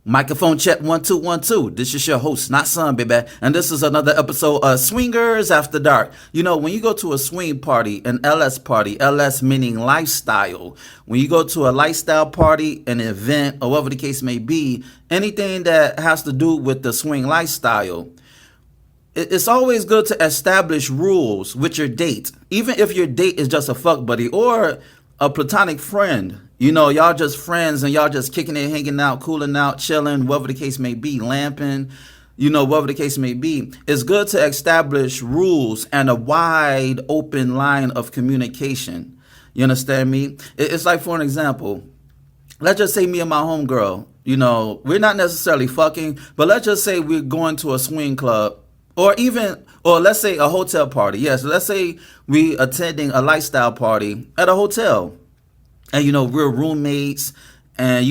Microphone check 1 2 1 2. This is your host, not son, baby, and this is another episode of Swingers After Dark. You know, when you go to a swing party, an LS party, LS meaning lifestyle. When you go to a lifestyle party, an event, or whatever the case may be, anything that has to do with the swing lifestyle, it's always good to establish rules with your date, even if your date is just a fuck buddy or a platonic friend. You know, y'all just friends and y'all just kicking it, hanging out, cooling out, chilling, whatever the case may be, lamping, whatever the case may be. It's good to establish rules and a wide open line of communication. You understand me? It's like, for an example, let's just say me and my homegirl, we're not necessarily fucking, but let's just say we're going to a swing club or let's say a hotel party. Yes, let's say we attending a lifestyle party at a hotel. And, we're roommates and,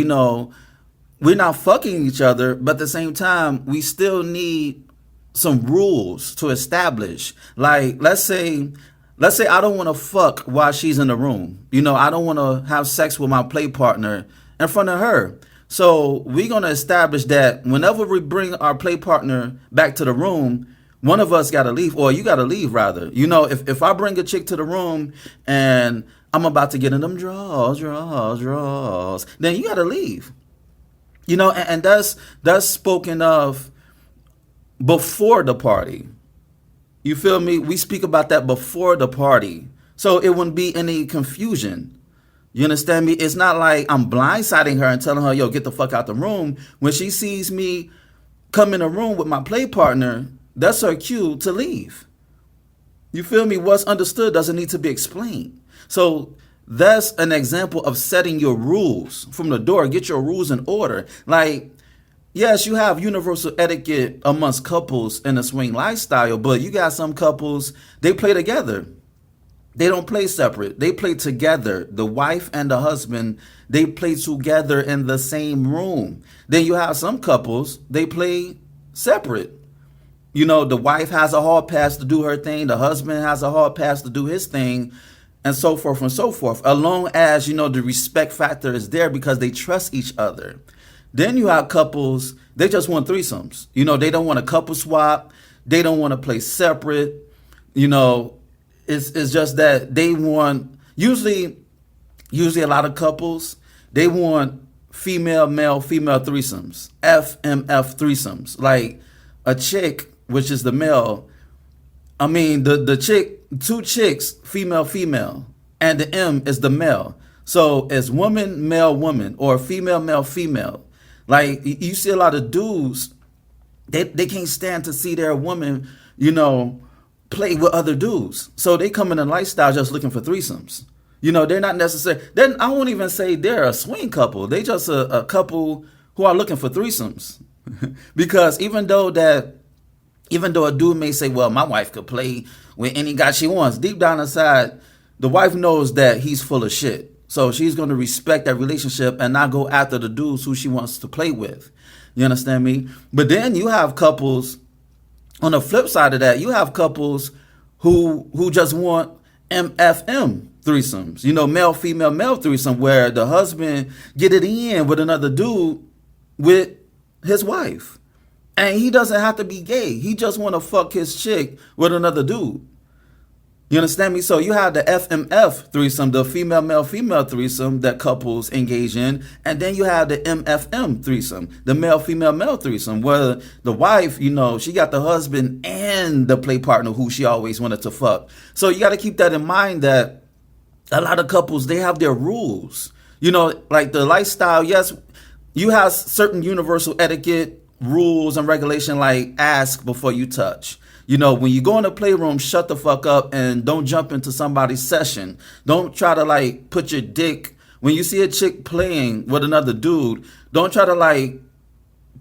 we're not fucking each other. But at the same time, we still need some rules to establish. Like, let's say I don't want to fuck while she's in the room. I don't want to have sex with my play partner in front of her. So we're going to establish that whenever we bring our play partner back to the room, one of us got to leave, or you got to leave rather. If I bring a chick to the room and I'm about to get in them draws, then you got to leave. And that's spoken of before the party. You feel me? We speak about that before the party. So it wouldn't be any confusion. You understand me? It's not like I'm blindsiding her and telling her, yo, get the fuck out the room. When she sees me come in a room with my play partner, that's her cue to leave. You feel me? What's understood doesn't need to be explained. So that's an example of setting your rules from the door. Get your rules in order. Like, yes, you have universal etiquette amongst couples in a swing lifestyle, but you got some couples, they play together. They don't play separate. They play together. The wife and the husband, they play together in the same room. Then you have some couples, they play separate. The wife has a hall pass to do her thing. The husband has a hall pass to do his thing, and so forth and so forth. As long as, the respect factor is there because they trust each other. Then you have couples, they just want threesomes. They don't want a couple swap. They don't want to play separate. It's just that they want, usually a lot of couples, they want female, male, female threesomes, FMF threesomes. Like a chick, which is the male, the chick, two chicks, female, and the M is the male. So it's woman, male, or female, male, female. Like you see a lot of dudes, they can't stand to see their woman, play with other dudes. So they come in a lifestyle just looking for threesomes. They're not necessarily, then I won't even say they're a swing couple. They just a couple who are looking for threesomes. Because even though a dude may say, well, my wife could play with any guy she wants, deep down inside, the wife knows that he's full of shit. So she's going to respect that relationship and not go after the dudes who she wants to play with. You understand me? But then you have couples, on the flip side of that, you have couples who just want MFM threesomes, male, female, male threesome, where the husband get it in with another dude with his wife. And he doesn't have to be gay. He just want to fuck his chick with another dude. You understand me? So you have the FMF threesome, the female, male, female threesome that couples engage in. And then you have the MFM threesome, the male, female, male threesome, where the wife, she got the husband and the play partner who she always wanted to fuck. So you got to keep that in mind, that a lot of couples, they have their rules. Like the lifestyle, yes, you have certain universal etiquette, rules and regulation, like ask before you touch. When you go in the playroom, shut the fuck up and don't jump into somebody's session. Don't try to put your dick, when you see a chick playing with another dude, don't try to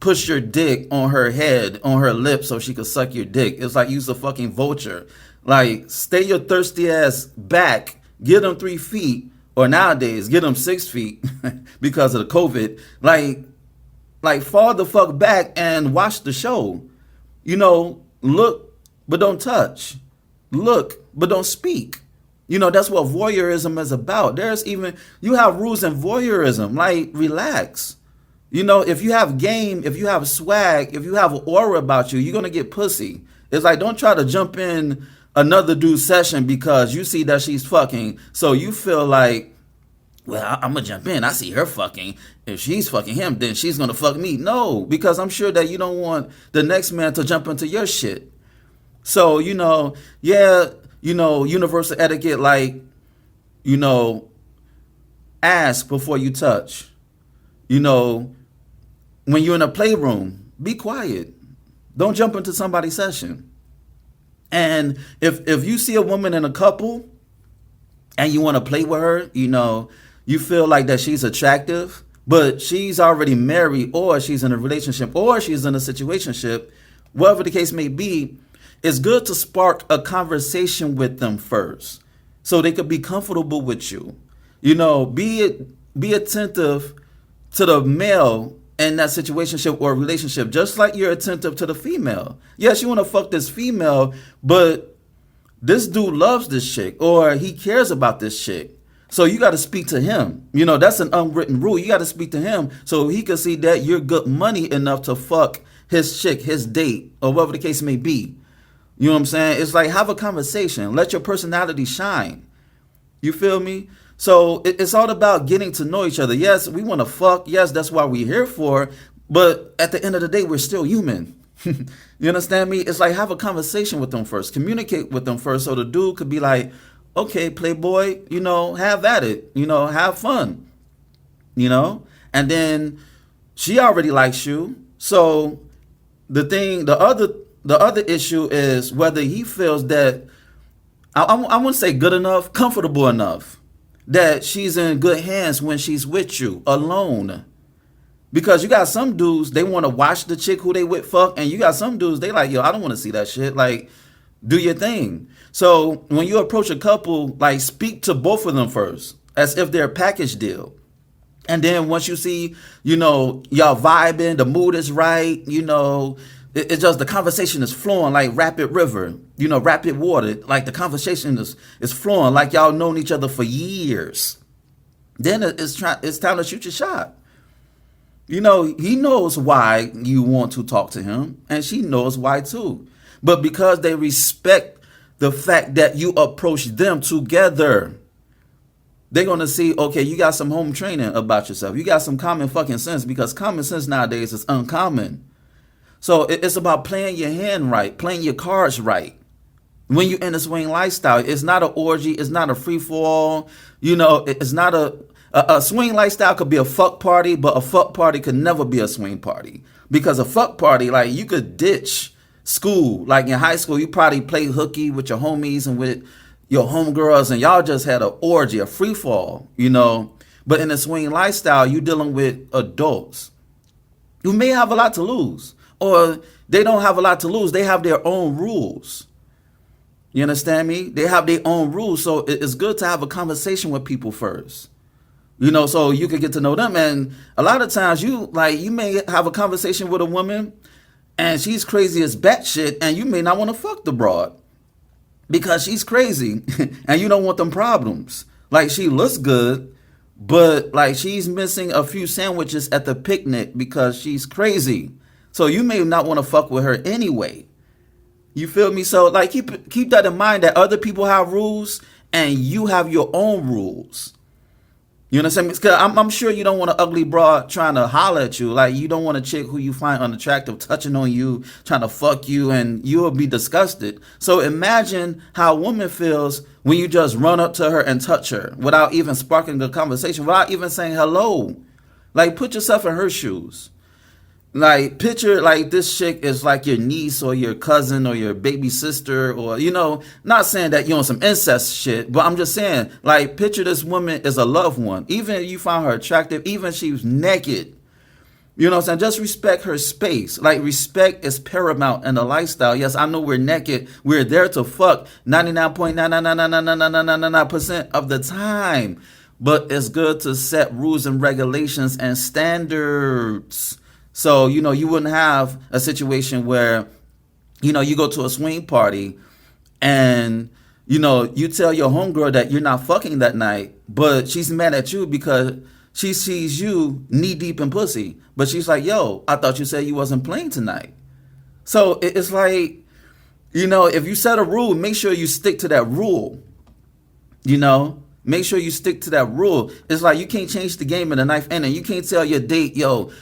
push your dick on her head, on her lips so she could suck your dick. It's like use a fucking vulture. Stay your thirsty ass back, get them 3 feet, or nowadays get them 6 feet because of the COVID. Fall the fuck back and watch the show. Look, but don't touch. Look, but don't speak. That's what voyeurism is about. You have rules in voyeurism. Relax. If you have game, if you have swag, if you have an aura about you, you're going to get pussy. It's like, don't try to jump in another dude's session because you see that she's fucking. So you feel like, well, I'm going to jump in. I see her fucking. If she's fucking him, then she's going to fuck me. No, because I'm sure that you don't want the next man to jump into your shit. So, universal etiquette, like, ask before you touch. When you're in a playroom, be quiet. Don't jump into somebody's session. And if you see a woman in a couple and you want to play with her, you feel like that she's attractive, but she's already married, or she's in a relationship, or she's in a situationship, whatever the case may be, it's good to spark a conversation with them first so they could be comfortable with you. Be attentive to the male in that situationship or relationship, just like you're attentive to the female. Yes, you want to fuck this female, but this dude loves this chick, or he cares about this chick. So you got to speak to him. That's an unwritten rule. You got to speak to him so he can see that you're good money enough to fuck his chick, his date, or whatever the case may be. You know what I'm saying? It's like, have a conversation. Let your personality shine. You feel me? So it's all about getting to know each other. Yes, we want to fuck. Yes, that's why we're here for. But at the end of the day, we're still human. You understand me? It's like, have a conversation with them first. Communicate with them first so the dude could be like, okay, playboy, have at it. Have fun. And then she already likes you. So the other issue is whether he feels that, I wouldn't say good enough, comfortable enough, that she's in good hands when she's with you alone. Because you got some dudes, they want to watch the chick who they with fuck, and you got some dudes, they like, yo, I don't want to see that shit. Like, do your thing. So when you approach a couple, like, speak to both of them first, as if they're a package deal. And then once you see, y'all vibing, the mood is right, it's just the conversation is flowing like rapid river, rapid water. Like the conversation is flowing like y'all known each other for years. Then it's time to shoot your shot. He knows why you want to talk to him, and she knows why too. But because they respect the fact that you approach them together, they're going to see, okay, you got some home training about yourself. You got some common fucking sense, because common sense nowadays is uncommon. So it's about playing your hand right, playing your cards right. When you're in a swing lifestyle, it's not an orgy, it's not a free for all. It's not a swing lifestyle could be a fuck party, but a fuck party could never be a swing party. Because a fuck party, like, you could ditch school. Like in high school, you probably played hooky with your homies and with your homegirls, and y'all just had an orgy, a free fall, But in a swing lifestyle, you're dealing with adults who may have a lot to lose. Or they don't have a lot to lose. They have their own rules. You understand me? They have their own rules. So it's good to have a conversation with people first. So you can get to know them. And a lot of times you may have a conversation with a woman and she's crazy as batshit, and you may not want to fuck the broad because she's crazy and you don't want them problems. Like, she looks good, but like she's missing a few sandwiches at the picnic because she's crazy. So you may not want to fuck with her anyway. You feel me? So like keep that in mind, that other people have rules and you have your own rules. You understand me? Because I'm sure you don't want an ugly broad trying to holler at you. Like, you don't want a chick who you find unattractive touching on you, trying to fuck you, and you'll be disgusted. So imagine how a woman feels when you just run up to her and touch her without even sparking the conversation, without even saying hello. Like, put yourself in her shoes. Like, picture like this chick is like your niece or your cousin or your baby sister, or, not saying that you're on some incest shit, but I'm just saying, like, picture this woman as a loved one. Even if you found her attractive, even if she was naked, you know what I'm saying? Just respect her space. Like, respect is paramount in the lifestyle. Yes, I know we're naked. We're there to fuck 99.9999999% of the time. But it's good to set rules and regulations and standards. So, you wouldn't have a situation where, you go to a swing party and, you tell your homegirl that you're not fucking that night, but she's mad at you because she sees you knee deep in pussy, but she's like, yo, I thought you said you wasn't playing tonight. So it's like, if you set a rule, make sure you stick to that rule. Make sure you stick to that rule. It's like you can't change the game in the ninth inning. You can't tell your date, yo,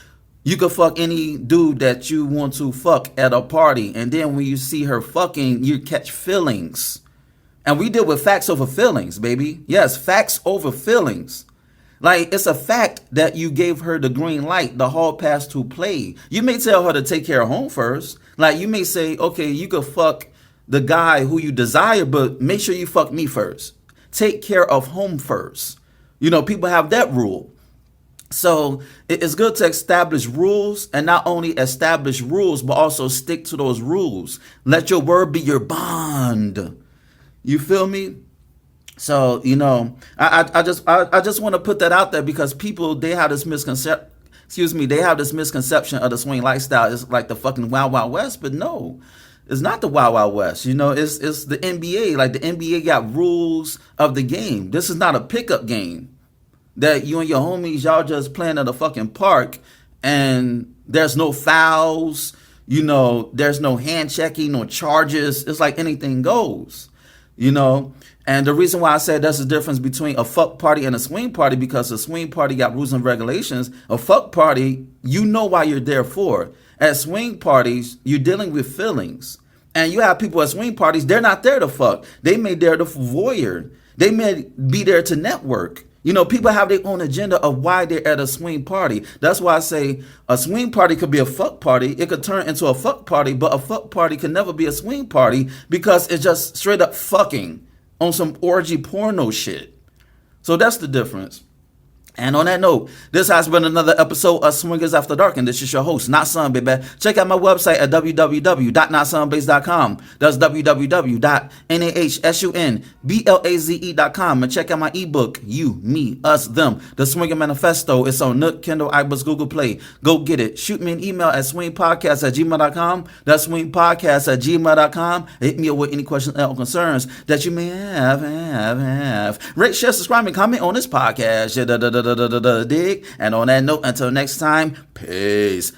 you can fuck any dude that you want to fuck at a party. And then when you see her fucking, you catch feelings. And we deal with facts over feelings, baby. Yes, facts over feelings. Like, it's a fact that you gave her the green light, the hall pass to play. You may tell her to take care of home first. Like, you may say, okay, you could fuck the guy who you desire, but make sure you fuck me first. Take care of home first. People have that rule. So it's good to establish rules, and not only establish rules, but also stick to those rules. Let your word be your bond. You feel me? So, I just want to put that out there because people, they have this misconception. They have this misconception of the swing lifestyle. It's like the fucking Wild Wild West, but no, it's not the Wild Wild West. It's the NBA. Like, the NBA got rules of the game. This is not a pickup game that you and your homies, y'all just playing at a fucking park, and there's no fouls, there's no hand checking, no charges. It's like anything goes, And the reason why I said that's the difference between a fuck party and a swing party, because a swing party got rules and regulations. A fuck party, you know why you're there for. At swing parties, you're dealing with feelings. And you have people at swing parties, they're not there to fuck. They may there to voyeur. They may be there to network. People have their own agenda of why they're at a swing party. That's why I say a swing party could be a fuck party. It could turn into a fuck party, but a fuck party can never be a swing party because it's just straight up fucking on some orgy porno shit. So that's the difference. And on that note, this has been another episode of Swingers After Dark, and this is your host, Not Son, baby. Check out my website at www.notsonblaze.com. That's www.nahsunblaze.com. And check out my ebook, You, Me, Us, Them, The Swinger Manifesto. It's on Nook, Kindle, iBooks, Google Play. Go get it. Shoot me an email at swingpodcast@gmail.com. That's swingpodcast@gmail.com. Hit me up with any questions or concerns that you may have. Rate, share, subscribe, and comment on this podcast. Dig. And on that note, until next time, peace.